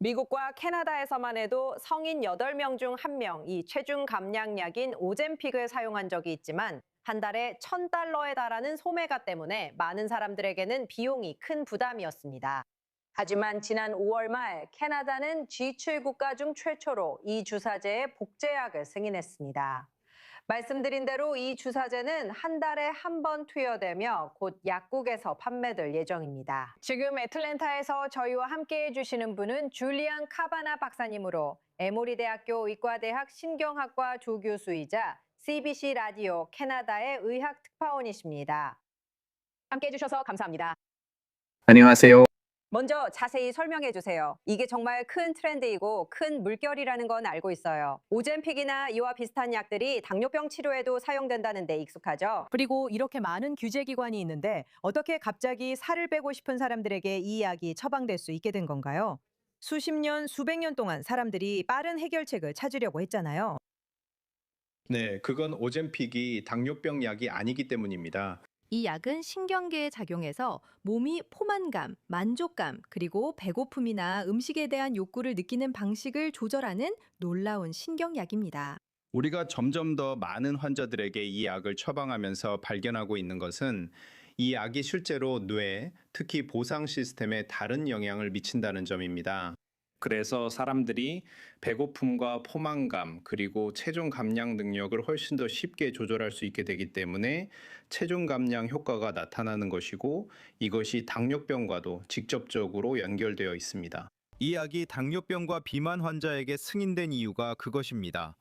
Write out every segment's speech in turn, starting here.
미국과 캐나다에서만 해도 성인 8명 중 1명, 이 체중 감량약인 오젬픽을 사용한 적이 있지만 한 달에 $1,000에 달하는 소매가 때문에 많은 사람들에게는 비용이 큰 부담이었습니다. 하지만 지난 5월 말 캐나다는 G7 국가 중 최초로 이 주사제의 복제약을 승인했습니다. 말씀드린 대로 이 주사제는 한 달에 한 번 투여되며 곧 약국에서 판매될 예정입니다. 지금 애틀랜타에서 저희와 함께 해주시는 분은 줄리안 카바나 박사님으로 에모리 대학교 의과대학 신경학과 조교수이자 CBC 라디오 캐나다의 의학 특파원이십니다. 함께 해주셔서 감사합니다. 안녕하세요. 먼저 자세히 설명해 주세요. 이게 정말 큰 트렌드이고 큰 물결이라는 건 알고 있어요. 오젬픽이나 이와 비슷한 약들이 당뇨병 치료에도 사용된다는데 익숙하죠? 그리고 이렇게 많은 규제 기관이 있는데 어떻게 갑자기 살을 빼고 싶은 사람들에게 이 약이 처방될 수 있게 된 건가요? 수십 년, 수백 년 동안 사람들이 빠른 해결책을 찾으려고 했잖아요. 네, 그건 오젬픽이 당뇨병 약이 아니기 때문입니다. 이 약은 신경계에 작용해서 몸이 포만감, 만족감, 그리고 배고픔이나 음식에 대한 욕구를 느끼는 방식을 조절하는 놀라운 신경약입니다. 우리가 점점 더 많은 환자들에게 이 약을 처방하면서 발견하고 있는 것은 이 약이 실제로 뇌, 특히 보상 시스템에 다른 영향을 미친다는 점입니다. 그래서 사람들이 배고픔과 포만감, 그리고 체중 감량 능력을 훨씬 더 쉽게 조절할 수 있게 되기 때문에 체중 감량 효과가 나타나는 것이고, 이것이 당뇨병과도 직접적으로 연결되어 있습니다. 이 약이 당뇨병과 비만 환자에게 승인된 이유가 그것입니다.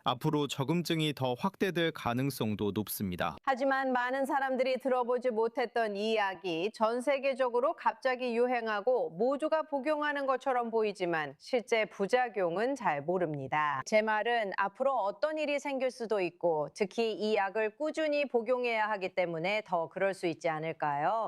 앞으로 적응증이 더 확대될 가능성도 높습니다. 하지만 많은 사람들이 들어보지 못했던 이 약이 전 세계적으로 갑자기 유행하고 모두가 복용하는 것처럼 보이지만 실제 부작용은 잘 모릅니다. 제 말은 앞으로 어떤 일이 생길 수도 있고 특히 이 약을 꾸준히 복용해야 하기 때문에 더 그럴 수 있지 않을까요?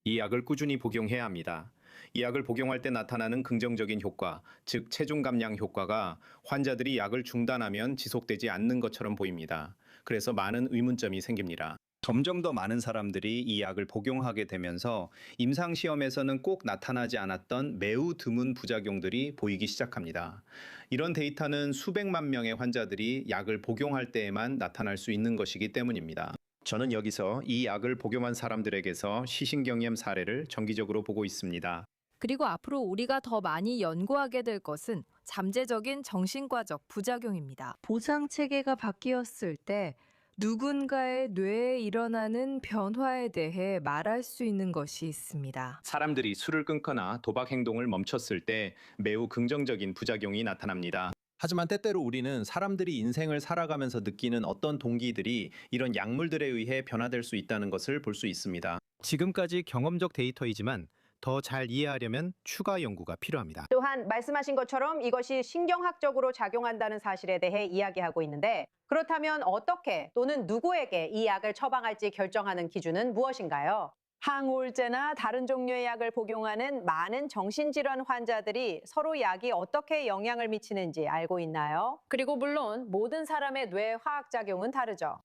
이 약을 꾸준히 복용해야 합니다. 이 약을 복용할 때 나타나는 긍정적인 효과, 즉 체중 감량 효과가 환자들이 약을 중단하면 지속되지 않는 것처럼 보입니다. 그래서 많은 의문점이 생깁니다. 점점 더 많은 사람들이 이 약을 복용하게 되면서 임상시험에서는 꼭 나타나지 않았던 매우 드문 부작용들이 보이기 시작합니다. 이런 데이터는 수백만 명의 환자들이 약을 복용할 때에만 나타날 수 있는 것이기 때문입니다. 저는 여기서 이 약을 복용한 사람들에게서 시신경염 사례를 정기적으로 보고 있습니다. 그리고 앞으로 우리가 더 많이 연구하게 될 것은 잠재적인 정신과적 부작용입니다. 보상 체계가 바뀌었을 때 누군가의 뇌에 일어나는 변화에 대해 말할 수 있는 것이 있습니다. 사람들이 술을 끊거나 도박 행동을 멈췄을 때 매우 긍정적인 부작용이 나타납니다. 하지만 때때로 우리는 사람들이 인생을 살아가면서 느끼는 어떤 동기들이 이런 약물들에 의해 변화될 수 있다는 것을 볼 수 있습니다. 지금까지 경험적 데이터이지만 더 잘 이해하려면 추가 연구가 필요합니다. 또한 말씀하신 것처럼 이것이 신경학적으로 작용한다는 사실에 대해 이야기하고 있는데 그렇다면 어떻게 또는 누구에게 이 약을 처방할지 결정하는 기준은 무엇인가요? 항우울제나 다른 종류의 약을 복용하는 많은 정신질환 환자들이 서로 약이 어떻게 영향을 미치는지 알고 있나요? 그리고 물론 모든 사람의 뇌 화학작용은 다르죠.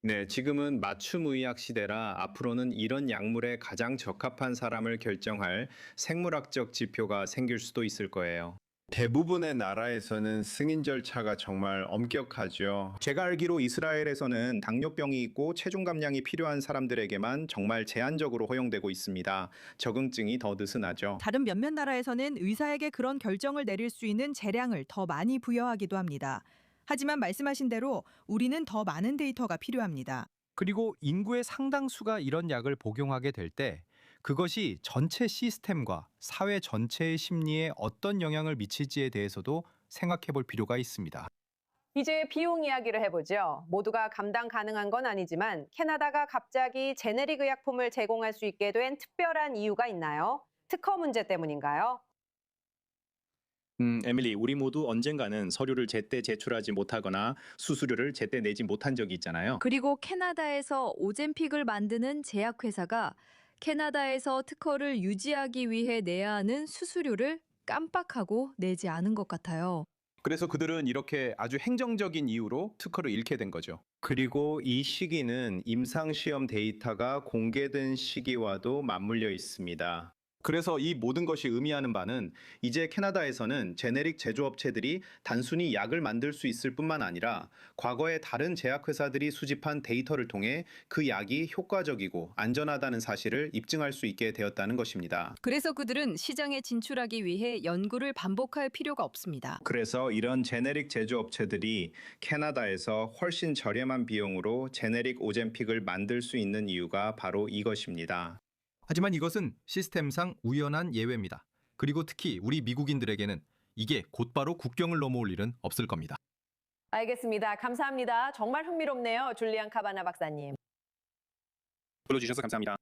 네, 지금은 맞춤의학 시대라 앞으로는 이런 약물에 가장 적합한 사람을 결정할 생물학적 지표가 생길 수도 있을 거예요. 대부분의 나라에서는 승인 절차가 정말 엄격하죠. 제가 알기로 이스라엘에서는 당뇨병이 있고 체중 감량이 필요한 사람들에게만 정말 제한적으로 허용되고 있습니다. 적응증이 더 느슨하죠. 다른 몇몇 나라에서는 의사에게 그런 결정을 내릴 수 있는 재량을 더 많이 부여하기도 합니다. 하지만 말씀하신 대로 우리는 더 많은 데이터가 필요합니다. 그리고 인구의 상당수가 이런 약을 복용하게 될 때 그것이 전체 시스템과 사회 전체의 심리에 어떤 영향을 미칠지에 대해서도 생각해 볼 필요가 있습니다. 이제 비용 이야기를 해보죠. 모두가 감당 가능한 건 아니지만 캐나다가 갑자기 제네릭 의약품을 제공할 수 있게 된 특별한 이유가 있나요? 특허 문제 때문인가요? 에밀리, 우리 모두 언젠가는 서류를 제때 제출하지 못하거나 수수료를 제때 내지 못한 적이 있잖아요. 그리고 캐나다에서 오젬픽을 만드는 제약회사가 캐나다에서 특허를 유지하기 위해 내야 하는 수수료를 깜빡하고 내지 않은 것 같아요. 그래서 그들은 이렇게 아주 행정적인 이유로 특허를 잃게 된 거죠. 그리고 이 시기는 임상시험 데이터가 공개된 시기와도 맞물려 있습니다. 그래서 이 모든 것이 의미하는 바는 이제 캐나다에서는 제네릭 제조업체들이 단순히 약을 만들 수 있을 뿐만 아니라 과거에 다른 제약회사들이 수집한 데이터를 통해 그 약이 효과적이고 안전하다는 사실을 입증할 수 있게 되었다는 것입니다. 그래서 그들은 시장에 진출하기 위해 연구를 반복할 필요가 없습니다. 그래서 이런 제네릭 제조업체들이 캐나다에서 훨씬 저렴한 비용으로 제네릭 오젬픽을 만들 수 있는 이유가 바로 이것입니다. 하지만 이것은 시스템상 우연한 예외입니다. 그리고 특히 우리 미국인들에게는 이게 곧바로 국경을 넘어올 일은 없을 겁니다. 알겠습니다. 감사합니다. 정말 흥미롭네요. 줄리안 카바나 박사님. 불러주셔서 감사합니다.